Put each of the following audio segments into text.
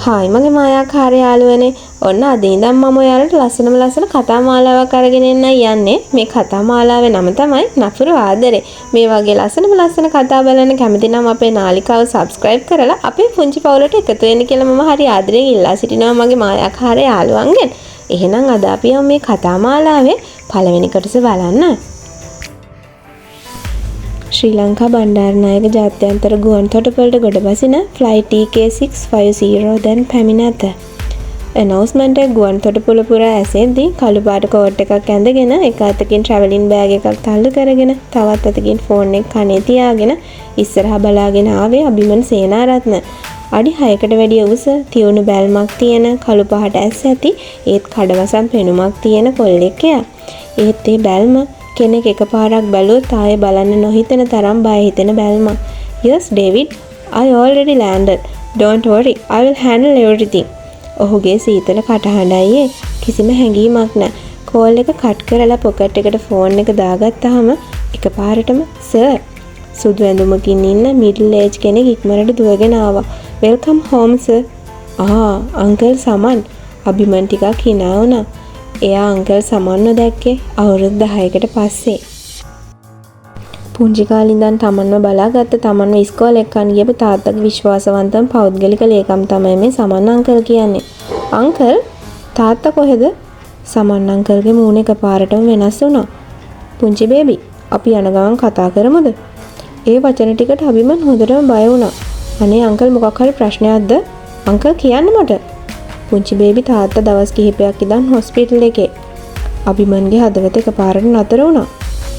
Hi මගේ මායාකාරී යාළුවනේ. ඔන්න අද ඉඳන් මම ඔයාලට ලස්සන කතා මාලාවක් අරගෙන එන්නයි යන්නේ. මේ කතා මාලාවේ නම තමයි නපුරු ආදරේ. මේ වගේ ලස්සන කතා බලන්න කැමති නම් අපේ නාලිකාව subscribe කරලා අපේ පුංචි පවුලට එකතු වෙන්න කියලා මම හරි ආදරෙන් ඉල්ලා සිටිනවා මගේ මායාකාරී යාළුවන්ගෙන්. එහෙනම් අද අපි මේ කතා මාලාවේ පළවෙනි කොටස බලන්න. ශ්‍රී ලංකා බණ්ඩාරනායක ජාත්‍යන්තර ගුවන් තොටුපළට ගොඩ බසින ෆ්ලයිට් EK650 දැන් පැමිණ ඇත. announcement එක ගුවන් තොටුපළ පුරා ඇසෙද්දී කළු පාට කෝට් එකක් ඇඳගෙන එක අතකින් travelling bag එකක් තල්ලු කරගෙන තවත් අතකින් ෆෝන් එක කනේ තියාගෙන ඉස්සරහා බලාගෙන ආවේ අබිමන් සේනාරත්න. අඩි 6කට වැඩිය උස තියුණු බැල්මක් තියෙන කළු පහට ඇස් ඇති ඒත් කඩවසම් පෙනුමක් තියෙන කොල්ලෙක් එයා. ඒත් ඒ බැල්ම කෙනෙක් එකපාරක් බැලුවොත් ආයේ බලන්න නොහිතන තරම් බය හිතෙන බැල්මක්. Yes David, I already landed. Don't worry, I will handle everything. ඔහුගේ සීතල කටහඬයි කිසිම හැඟීමක් නැහැ. කෝල් එක කට් කරලා පොකට් එකට ෆෝන් එක දාගත්තාම එකපාරටම සර් සුදු ඇඳුමකින් ඉන්න මිඩල් ඒජ් කෙනෙක් ඉක්මනට දුවගෙන ආවා. Welcome home sir. අංකල් සමන්. අබිමන් ටිකක් hina වුණා. එයා අංකල් සමන්ව දැක්කේ අවුරුදු 10කට පස්සේ. පුංචි කාලේ ඉඳන් තමන්ව බලාගත්ත තමන්ව ඉස්කෝලේ එක්කන් ගියපු තාත්තගේ විශ්වාසවන්තම පෞද්ගලික ලේකම් තමයි මේ සමන් අංකල් කියන්නේ. අංකල් තාත්තා කොහෙද? සමන් අංකල්ගේ මූණ එකපාරටම වෙනස් වුණා. පුංචි බේබි අපි යන ගමන් කතා කරමුද? ඒ වචන ටිකට අබිමන් හොඳටම බය වුණා. අනේ අංකල් මොකක් හරි ප්‍රශ්නයක්ද? අංකල් කියන්න මට. පුංචි බේබි තාත්තා දවස් කිහිපයක් ඉඳන් හොස්පිටල් එකේ. අබිමන්ගේ හදවත එකපාරට නතර වුණා.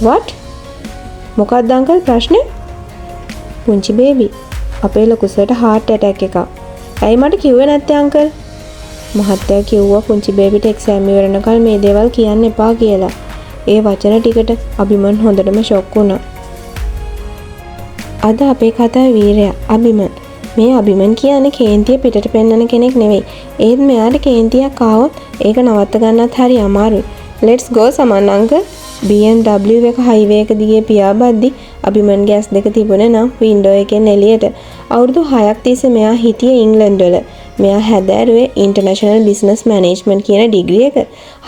what? මොකක්ද අංකල් ප්‍රශ්නේ? පුංචි බේබි අපේ ලොකුසට heart attack එකක්. ඇයි මට කිව්වේ නැත්තේ අංකල්? මහත්තයා කිව්වා පුංචි බේබිට එක්සෑම් ඉවරනකල් මේ දේවල් කියන්න එපා කියලා. ඒ වචන ටිකට අබිමන් හොඳටම ෂොක් වුණා. අද අපේ කතාවේ වීරයා අබිමන්. මේ අබිමන් කියන්නේ කේන්තිය පිටට පෙන්නන කෙනෙක් නෙවෙයි. ඒත් මෙයාට කේන්තියක් ආවොත් ඒක නවත්ත ගන්නත් හරි අමාරුයි. let's go Saman uncle. BMW එක හයිවේ එක දිගේ පියාඹද්දි අබිමන්ගේ ඇස් දෙක තිබුණේ නම් වින්ඩෝ එකෙන් එළියට. අවුරුදු 6ක් තිස්සේ මෙයා හිටියේ ඉංග්ලන්ඩ් වල. මෙයා හැදෑරුවේ ඉන්ටර්නැෂනල් බිස්නස් මැනේජ්මන්ට් කියන ඩිග්‍රී එක.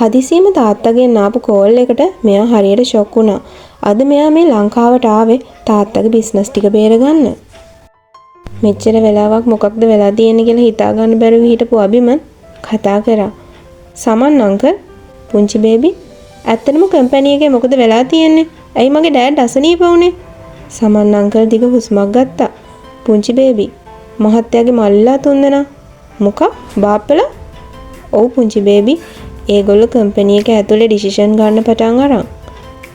හදිසියෙම තාත්තගෙන් ආපු කෝල් එකට මෙයා හරියට ෂොක් වුණා. අද මෙයා මේ ලංකාවට ආවේ තාත්තගේ බිස්නස් ටික බේරගන්න. මෙච්චර වෙලාවක් මොකක්ද වෙලා තියෙන්නේ කියලා හිතා ගන්න බැරුව හිටපු අබිමන් කතා කරා. සමන් අංකල් පුංචි බේබි ඇත්තටම කම්පැනි එකේ මොකද වෙලා තියෙන්නේ? ඇයි මගේ ඩෑඩ් අසනීප වුනේ? සමන් අංකල් දිග හුස්මක් ගත්තා. පුංචි බේබි මහත්තයාගේ මල්ලිලා තුන්දෙනා මොකක් බාප්පලා? ඔව් පුංචි බේබි ඒගොල්ලෝ කම්පැනි එක ඇතුලේ ඩිසිෂන් ගන්න පටන් අරන්.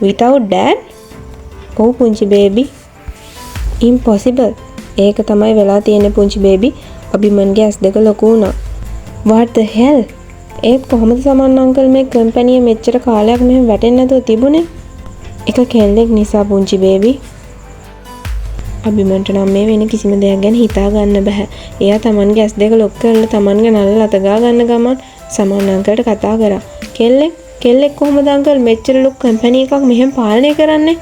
without dad? ඔව් පුංචි බේබි impossible. ඒක තමයි වෙලා තියෙන්නේ පුංචි බේබි. අබිමන්ගේ ඇස් දෙක ලොකු වුණා. what the hell? ඒත් කොහොමද සමන් අංකල් මේ කම්පැනි මෙච්චර කාලයක් මෙහෙම වැටෙන්නේ නැතුව තිබුණේ? එක කෙල්ලෙක් නිසා පුංචි බේබි. අබිමන්ට නම් මේ වෙන කිසිම දෙයක් ගැන හිතා ගන්න බෑ. එයා Tamanගේ ඇස් දෙක ලොක් කරලා Tamanගේ නළල අත ගා ගන්න ගමන් සමන් අංකල්ට කතා කරා. කෙල්ලෙක් කොහොමද අංකල් මෙච්චර ලොකු කම්පැනි එකක් මෙහෙම පාලනය කරන්නේ?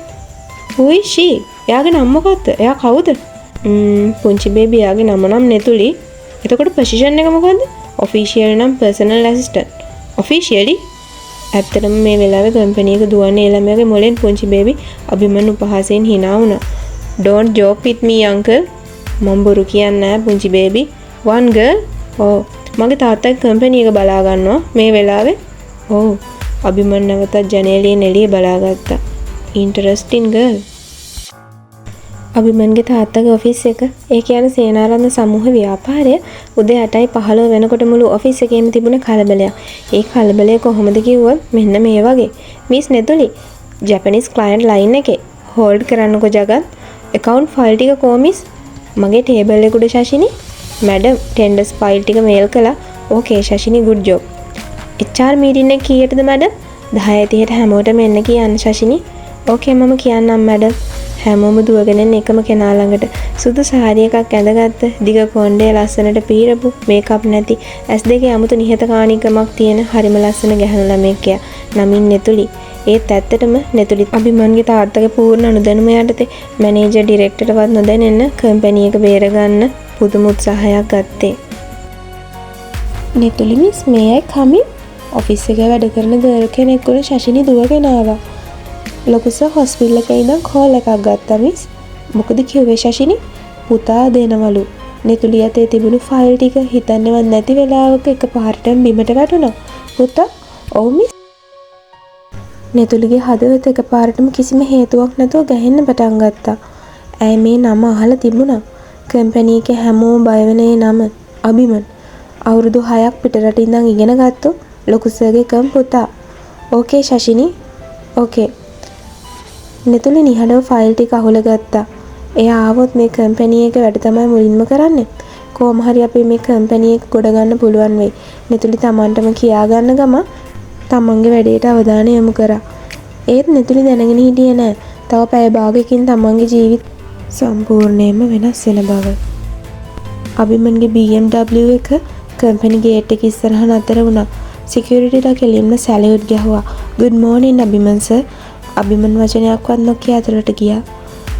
who is she? එයාගේ නම මොකක්ද? එයා කවුද? පුංචි බේබි යාගේ නම නම් නෙතුලි. එතකොට පොසිෂන් එක මොකද්ද? ඔෆිෂියල් නම් පර්සනල් ඇසිස්ටන්ට්. ඔෆිෂියලි? ඇත්තටම මේ වෙලාවේ කම්පැනි එක දුවන්නේ ළමයාගේ මොලෙන් පුංචි බේබි අබිමන් උපහාසයෙන් hina වුණා. don't joke with me uncle. මම බොරු කියන්නේ නැහැ පුංචි බේබි. one girl? ඔව්. මගේ තාත්තා කම්පැනි එක බලා ගන්නවා මේ වෙලාවේ. ඔව්. අබිමන් නැවතත් ජනේලයෙන් එළිය බලාගත්තා. interesting girl. අබිමන්ගේ තාත්තගේ ඔෆිස් එක ඒ කියන්නේ සේනාරත්න සමූහ ව්‍යාපාරය උදේ 8:15 වෙනකොට මුළු ඔෆිස් එකේම තිබුණ කලබලයක්. ඒ කලබලය කොහොමද කිව්වොත් මෙන්න මේ වගේ. මිස් නෙතුලි ජැපනිස් ක්ලයන්ට් ලයින් එකේ හෝල්ඩ් කරන්නකෝ ජගත්. account ෆයිල් ටික කොමිස් මගේ ටේබල් එක උඩ ශෂිනි. මැඩම් ටෙන්ඩර්ස් ෆයිල් ටික මේල් කළා. ඕකේ ශෂිනි good job. HR මීටින් එක කීයටද මැඩම්? 10:30ට හැමෝටම එන්න කියන්න ශෂිනි. ඕකේ මම කියන්නම් මැඩම්. හැමෝම දුවගෙන එකම කෙනා ළඟට සුදු සාරි එකක් ඇඳගත්ත දිග කොණ්ඩේ ලස්සනට පීරපු මේකප් නැති ඇස් දෙකේ අමුතු නිහතකානීකමක් තියෙන හරිම ලස්සන ගැහණු ළමෙක් යා නමින් නෙතුලි. ඒත් ඇත්තටම නෙතුලි අබිමන්ගේ තාත්තගේ පූර්ණ අනුදැනුම යටතේ මැනේජර් ඩිරෙක්ටර්ටවත් නොදැනෙන්න කම්පැනි එක බේරගන්න පුදුම උත්සාහයක් ගත්තේ. නෙතුලි මිස් මේ අය කමින් ඔෆිස් එකේ වැඩ කරන ගර්ල් කෙනෙක් උන ශෂිනි දුවගෙන ආවා. ලොකු සර් හොස්පිටල් එකේ ඉඳන් කෝල් එකක් ගත්තා මිස්. මොකද කිව්වේ ශෂිනි? පුතා දෙනවලු. නෙතුලි අතේ තිබුණු ෆයිල් ටික හිතන්නේවත් නැති වෙලාවක එකපාරටම බිමට වැටුණා. පුතා, ඔව් මිස්. නෙතුලිගේ හදවත එකපාරටම කිසිම හේතුවක් නැතුව ගැහෙන්න පටන් ගත්තා. ඇයි මේ නම අහලා තිබුණා. කම්පැනි එකේ හැමෝම බය වෙන ඒ නම අබිමන්. අවුරුදු 6ක් පිටරට ඉඳන් ඉගෙන ගත්තු ලොකු සර්ගේ කම් පුතා. ඕකේ ශෂිනි. ඕකේ. නෙතුලි නිහඬව ෆයිල් ටික අහුල ගත්තා. එයා ආවොත් මේ කම්පැනි එක වැඩ තමයි මුලින්ම කරන්නේ. කොහොම හරි අපි මේ කම්පැනි එක ගොඩ ගන්න පුළුවන් වෙයි. නෙතුලි Tamanටම කියා ගන්න ගම තමන්ගේ වැඩේට අවධානය යොමු කරා. ඒත් නෙතුලි දැනගෙන හිටියේ නෑ. තව පැය භාගයකින් තමන්ගේ ජීවිත සම්පූර්ණයෙන්ම වෙනස් වෙන බව. අබිමන්ගේ BMW එක කම්පැනි ගේට් එක ඉස්සරහ නතර වුණා. සිකියුරිටිලා කෙලින්ම සැලියුට් ගැහුවා. "Good morning Abhiman sir." Abhiman වචනයක්වත් නොකිය ඇතුළට ගියා.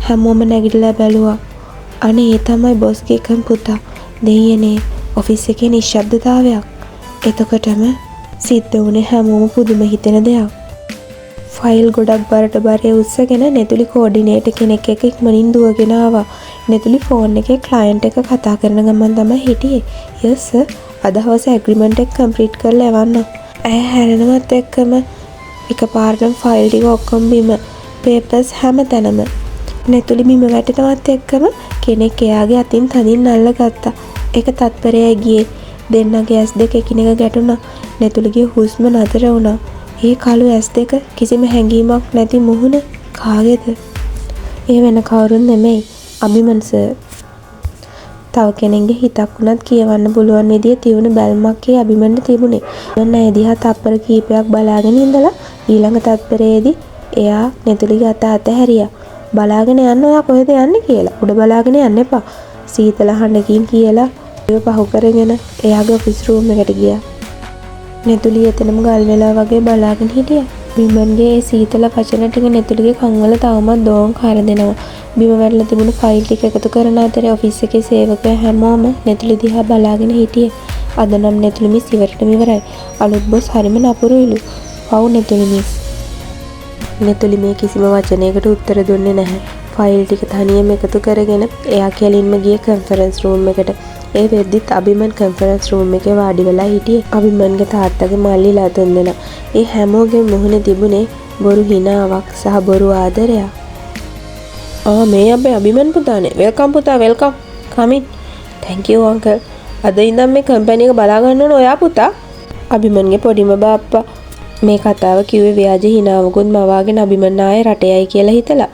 හැමෝම නැගිටලා බැලුවා. අනේ ඒ තමයි බොස්ගේ කම් පුතා. දෙයියනේ ඔෆිස් එකේ නිශ්ශබ්දතාවයක්. එතකොටම සිද්ධ වුණේ හැමෝම පුදුම හිතෙන දෙයක්. ෆයිල් ගොඩක් බරට බරේ උස්සගෙන නෙතුලි කෝඩිනේටර් කෙනෙක් එක්ක ඉක්මනින් දුවගෙන ආවා. නෙතුලි ෆෝන් එකේ ක්ලයන්ට් එක කතා කරන ගමන් තමයි හිටියේ. "Yes sir, අද හවස ඇග්‍රීමන්ට් එක කම්ප්ලීට් කරලා එවන්න." ඇය හැරෙනවත් එක්කම එකපාරටම ෆයිල් ටික ඔක්කොම බිම, පේපර්ස් හැමතැනම. නෙතුලි බිම වැටෙනවත් එක්කම කෙනෙක් එයාගේ අතින් තදින් අල්ලගත්තා. ඒක තත්පරයයි ගියේ. දෙන්නගේ ඇස් දෙක එකිනෙක ගැටුණා. නෙතුලිගේ හුස්ම නතර වුණා. ඒ කළු ඇස් දෙක කිසිම හැඟීමක් නැති මුහුණ කාගේද? ඒ වෙන කවුරුන් නෙමෙයි, අබිමන් සර්. තව කෙනෙක්ගේ හිතක් උනත් කියවන්න පුළුවන් විදිය තියුණු බැල්මක් ඒ අබිමන්ට තිබුණේ. මම ඒ දිහා තප්පර කීපයක් බලාගෙන ඉඳලා ඊළඟ තත්පරයේදී එයා නෙතුලිගේ අත අතහැරියා. "බලාගෙන යන්න ඔයා කොහෙද යන්නේ කියලා. උඩ බලාගෙන යන්න එපා." සීතල හඬකින් කියලා පහු කරගෙන එයාගේ ඔෆිස් රූම් එකට ගියා. නෙතුලි එතනම ගල් වෙලා වගේ බලාගෙන හිටියා. බිමන්ගේ ඒ සීතල වචන ටික නෙතුලිගේ කන්වල තවමත් දෝංකාර දෙනවා. බිම වැටලා තිබුණු ෆයිල් ටික එකතු කරන අතරේ ඔෆිස් එකේ සේවකයෝ හැමෝම නෙතුලි දිහා බලාගෙන හිටියේ. අද නම් නෙතුලි මිස් ඉවරටම ඉවරයි. අලුත් බොස් හරිම නපුරුයිලු. "පව් නෙතුලි මිස්." නෙතුලි මේ කිසිම වචනයකට උත්තර දුන්නේ නැහැ. ෆයිල් ටික තනියම එකතු කරගෙන එයා කෙලින්ම ගිය කන්ෆරන්ස් රූම් එකට. ඒ වෙද්දිත් අබිමන් කන්ෆරන්ස් රූම් එකේ වාඩි වෙලා හිටියේ. අබිමන්ගේ තාත්තගේ මල්ලිලා තුන්දෙනා. ඒ හැමෝගෙම මුහුණේ තිබුණේ බොරු හිනාවක් සහ බොරු ආදරයක්. මේ අපේ අබිමන් පුතානේ. වෙල්කම් පුතා, වෙල්කම්. කමින්. thank you uncle. අද ඉඳන් මේ කම්පැනි එක බලා ගන්න ඕන ඔයා පුතා. අබිමන්ගේ පොඩිම බාප්පා මේ කතාව කිව්වේ ව්‍යාජ හිනාවකුත් මවාගෙන අබිමන් ආයේ රට යයි කියලා හිතලා.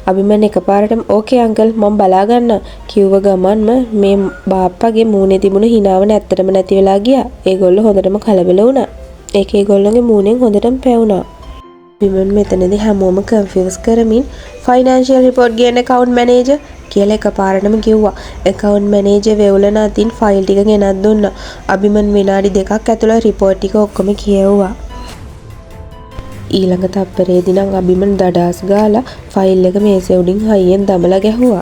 අබිමන් එකපාරටම "ඕකේ අංකල්, මම බලා ගන්න" කිව්ව ගමන්ම මේ බාප්පගේ මූණේ තිබුණු හිනාව නැත්තටම නැති වෙලා ගියා. ඒගොල්ලෝ හොඳටම කලබල වුණා. ඒක ඒගොල්ලෝගේ මූණෙන් හොඳටම පැවුණා. අබිමන් මෙතනදී හැමෝම කන්ෆියුස් කරමින් "ෆයිනෑන්ෂියල් රිපෝට් ගේන්න account manager" කියලා එකපාරටම කිව්වා. account manager වෙවුලන අතින් ෆයිල් ටික ගෙනත් දුන්නා. අබිමන් විනාඩි 2ක් ඇතුළත රිපෝට් ටික ඔක්කොම කියෙව්වා. ඊළඟ තප්පරේදී නම් අබිමන් දඩාස් ගාලා ෆයිල් එක මේසෙ උඩින් හයියෙන් දමලා ගැහුවා.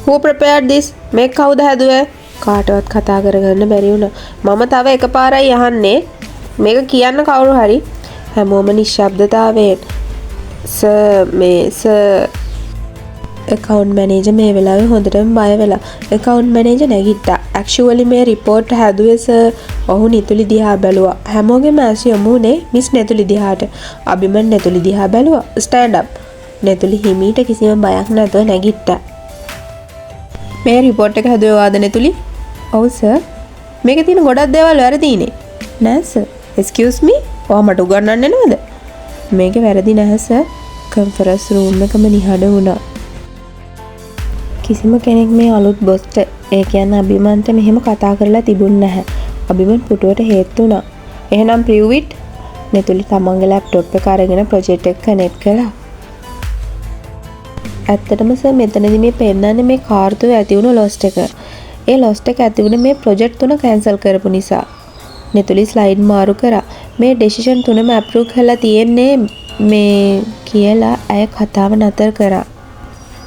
"Who prepared this? මේක කවුද හැදුවේ?" කාටවත් කතා කරගන්න බැරි වුණා. "මම තව එකපාරයි අහන්නේ. මේක කියන්න කවුරු හරි." හැමෝම නිශ්ශබ්දතාවයෙන් සර් account manager මේ වෙලාවේ හොඳටම බය වෙලා. account manager නැගිට්ටා. "actually මේ report හැදුවේ සර්." ඔහු නෙතුලි දිහා බැලුවා. හැමෝගෙම ඇස් යොමු වුණේ මිස් නෙතුලි දිහාට. අබිමන් නෙතුලි දිහා බැලුවා. "stand up." නෙතුලි හිමීට කිසිම බයක් නැතුව නැගිට්ටා. "මේ report එක හැදුවේ ඔයාද නෙතුලි?" "ඔව් සර්." "මේකේ තියෙන ගොඩක් දේවල් වැරදිනේ." "නෑ සර්." "excuse me, ඔයා මට උගන්වන්නේ නේද?" "මේකේ වැරදි නැහැ සර්." කන්ෆරන්ස් රූම් එකම නිහඬ වුණා. කිසිම කෙනෙක් මේ අලුත් බොස්ට, ඒ කියන්නේ අබිමන්ට මෙහෙම කතා කරලා තිබුණ නැහැ. අබිමන් පුටුවට හේතු වුණා. "එහෙනම් prove it." නෙතුලි තමන්ගේ ලැප්ටොප් එක අරගෙන ප්‍රොජෙක්ට් එක කනෙක්ට් කළා. ඇත්තටම සර් මෙතනදී මේ පෙන්නන්නේ මේ කාර්තුවේ ඇති වුණු ලොස්ට් එක. ඒ ලොස්ට් එක ඇති වුණේ මේ ප්‍රොජෙක්ට් තුන කැන්සල් කරපු නිසා. නෙතුලි ස්ලයිඩ් මාරු කරා. "මේ ඩිසිෂන් තුනම අප්‍රූව් කරලා තියෙන්නේ මේ" කියලා අය කතාව නතර කරා.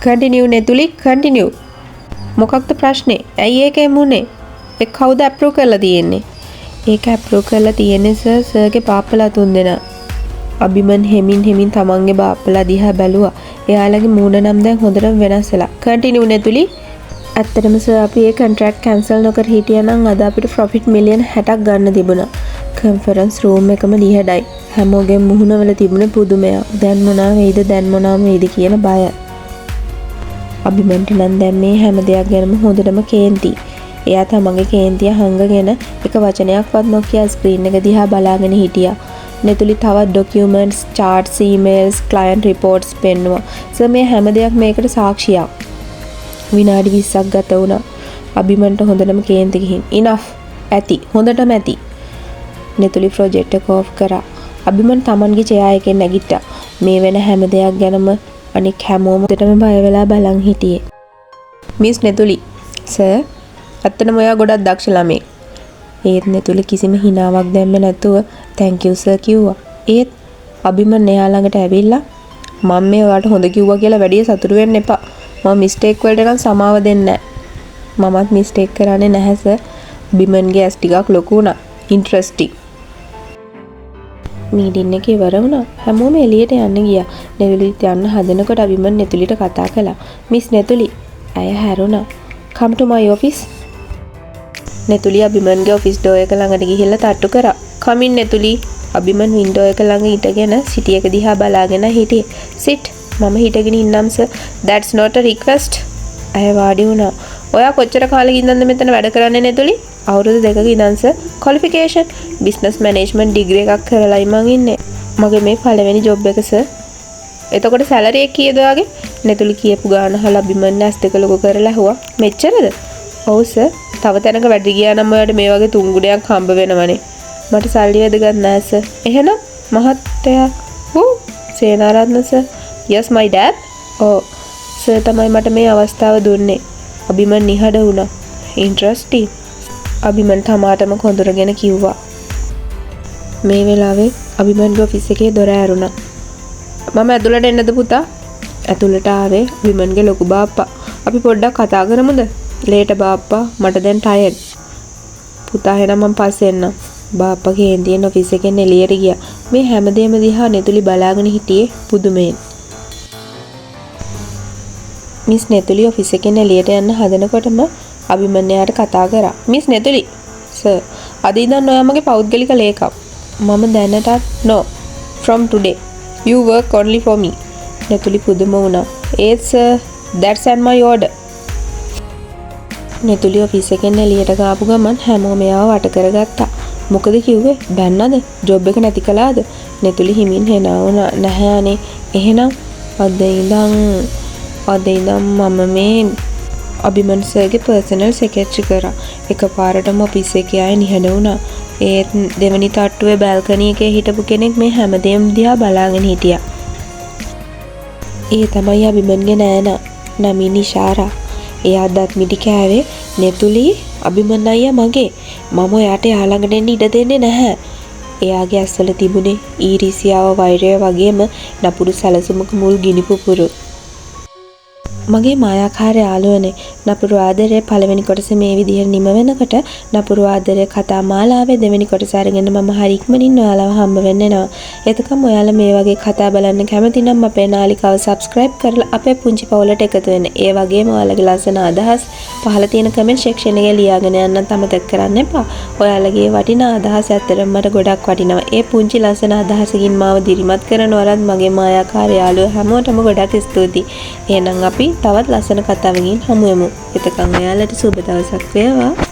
"continue නෙතුලි, continue." "මොකක්ද ප්‍රශ්නේ? ඇයි ඒක එමුනේ? ඒ කවුද අප්‍රූව් කරලා තියෙන්නේ?" ඒක අප්‍රූව් කරලා තියෙන්නේ සර්ගේ පාපලා තුන්දෙනා. අබිමන් හෙමින් තමන්ගේ බාප්පලා දිහා බැලුවා. එයාලගේ මූණ නම් දැන් හොඳටම වෙනස් වෙලා. කන්ටිනියු නෙතුලි. ඇත්තටම සර් අපි ඒ කොන්ට්‍රැක්ට් කැන්සල් නොකර හිටියනම් අද අපිට ප්‍රොෆිට් මිලියන් 60ක් ගන්න තිබුණා. කන්ෆරන්ස් රූම් එකම ලියඩයි. හැමෝගෙම මුහුණවල තිබුණ පුදුමයක්. දැන් මොනවා වෙයිද කියන බය. අබිමන්ට නම් දැන් මේ හැම දෙයක් ගැනම හොඳටම කේන්ති. එයා තමන්ගේ කේන්තිය හංගගෙන එක වචනයක්වත් නොකිය ස්ක්‍රීන් එක දිහා බලාගෙන හිටියා. නෙතුලි තවත් ඩොකියුමන්ට්ස්, චාර්ට්ස්, ඊමේල්ස්, ක්ලයන්ට් රිපෝට්ස් පෙන්නුවා. සර් මේ හැම දෙයක් මේකට සාක්ෂියක්. විනාඩි 20ක් ගත වුණා. අබිමන්ට හොඳටම කේන්ති ගිහින් ඉනෆ් ඇති හොඳටම ඇති. නෙතුලි ප්‍රොජෙක්ට් එක ඕෆ් කරා. අබිමන් තමන්ගේ චෙයා එකෙන් නැගිට්ටා. මේ වෙන හැම දෙයක් ගැනම අනික හැමෝම දෙටම බය වෙලා බලන් හිටියේ. මිස් නෙතුලි සර් අත්තනම ඔයා ගොඩක් දක්ෂ ළමෙක්. ඒත් නෙතුලි කිසිම හිනාවක් දැම්මේ නැතුව thank you sir කිව්වා. ඒත් අබිමන් එයා ළඟට ඇවිල්ලා මම මේ ඔයාට හොඳ කිව්වා කියලා වැඩි සතුටු වෙන්න එපා. මම මිස්ටේක් වලට නම් සමාව දෙන්නේ නැහැ. මමත් මිස්ටේක් කරන්නේ නැහැ සර්. බිමන්ගේ ඇස් ටිකක් ලොකු වුණා. ඉන්ටරෙස්ටිං. මීටින් එක ඉවර වුණා. හැමෝම එළියට යන්න ගියා. නෙතුලිත් යන්න හදනකොට අබිමන් නෙතුලිට කතා කළා. මිස් නෙතුලි අය හැරුණා. come to my office. Nethuli අබිමන්ගේ ඔෆිස් ඩෝර් එක ළඟට ගිහිල්ලා තට්ටු කරා. come in Nethuli. Abhiman window එක ළඟ හිටගෙන සිටි එක දිහා බලාගෙන හිටියේ. sit. මම හිටගෙන ඉන්නම් sir. that's not a request. අය වාඩි වුණා. ඔයා කොච්චර කාලෙක ඉඳන්ද මෙතන වැඩ කරන්නේ නෙතුලි? අවුරුදු 2ක ඉඳන් sir. qualification business management degree එකක් කරලායි මං ඉන්නේ. මගේ මේ පළවෙනි ජොබ් එක සර්. එතකොට සැලරි එක කීයද ඔයාගේ? නෙතුලි කියපු ගාන අහලා අබිමන් ඇස් දෙක ලොකු කරලා ඇහුවා. මෙච්චරද? ඔව් සර්. තව තැනක වැඩ ගියා නම් ඔයාලට මේ වගේ තුන්ගුණයක් හම්බ වෙනවනේ. මට සල්ලි වැදගත් නෑ සර්. එහෙනම් මහත්තයා Senaratne sir. yes my dad. ඔව් සර් තමයි මට මේ අවස්ථාව දුන්නේ. අබිමන් නිහඬ වුණා. ඉන්ටරෙස්ටිං. අබිමන් තමාටම කොඳුරගෙන කිව්වා. මේ වෙලාවේ අබිමන්ගේ ඔෆිස් එකේ දොර ඇරුණා. මම ඇතුළට එන්නද පුතා? ඇතුළට ආවේ අබිමන්ගේ ලොකු බාප්පා. අපි පොඩ්ඩක් කතා කරමුද? ලේට බාප්පා මට දැන් ටයර්ඩ්. පුතා එහෙනම් මම පස්සේ එන්නම්. බාප්පා කේන්තියෙන් ඔෆිස් එකෙන් එළියට ගියා. මේ හැමදේම දිහා නෙතුලි බලාගෙන හිටියේ පුදුමයෙන්. මිස් නෙතුලි ඔෆිස් එකෙන් එළියට යන්න හදනකොටම අබිමන් එයාට කතා කරා. මිස් නෙතුලි සර් අද ඉඳන් ඔයා මගේ පෞද්ගලික ලේකම්. මම දැනටත් no from today you work only for me. නෙතුලි පුදුම වුණා. ඒත් sir that's at my order. Nethuli office එකෙන් එළියට ගාපු ගමන් හැමෝම එයාව වට කරගත්තා. මොකද කිව්වේ? බැන්නද? ජොබ් එක නැති කළාද? නෙතුලි හිමින් හෙනා වුණා. නැහැ අනේ. එහෙනම් අද ඉඳන් මම මේ අබිමන් සර්ගේ පර්සනල් සෙක්‍රටරි කරා. එකපාරටම ඔෆිස් එකේ ආයේ නිහඬ වුණා. ඒත් දෙවනි තට්ටුවේ බල්කනි එකේ හිටපු කෙනෙක් මේ හැමදේම දිහා බලාගෙන හිටියා. ඒ තමයි අබිමන්ගේ නෑනා නමින් ඉෂාරා. එයා දත් මිටි කෑවේ නෙතුලි අබිමන් අයියා මගේ. මම ඔයාට යාළඟට එන්න ඉඩ දෙන්නේ නැහැ. එයාගේ ඇස්වල තිබුණේ ඊරිසියාව වෛරය වගේම නපුරු සැලසුමක මුල් ගිනි පුපුරු. මගේ මායාකාර යාළුවනේ. නපුරු ආදරේ පළවෙනි කොටස මේ විදිහට නිම වෙනකොට නපුරු ආදරේ කතා මාලාවේ දෙවෙනි කොටස අරගෙන මම හරි ඉක්මනින් ඔයාලව හම්බ වෙන්න එනවා. එතකම් ඔයාලා මේ වගේ කතා බලන්න කැමති නම් අපේ නාලිකාව subscribe කරලා අපේ පුංචි පවුලට එකතු වෙන්න. ඒ වගේම ඔයාලගේ ලස්සන අදහස් පහළ තියෙන comment section එකේ ලියාගෙන යන්න අමතක කරන්න එපා. ඔයාලගේ වටිනා අදහස් ඇත්තටම මට ගොඩක් වටිනවා. ඒ පුංචි ලස්සන අදහසකින් මාව දිරිමත් කරනවලත් මගේ මායාකාර යාළුවෝ හැමෝටම ගොඩක් ස්තුතියි. එහෙනම් අපි තවත් ලස්සන කතාවකින් හමු වෙමු. එතකන් ඔයාලට සුබ දවසක් වේවා.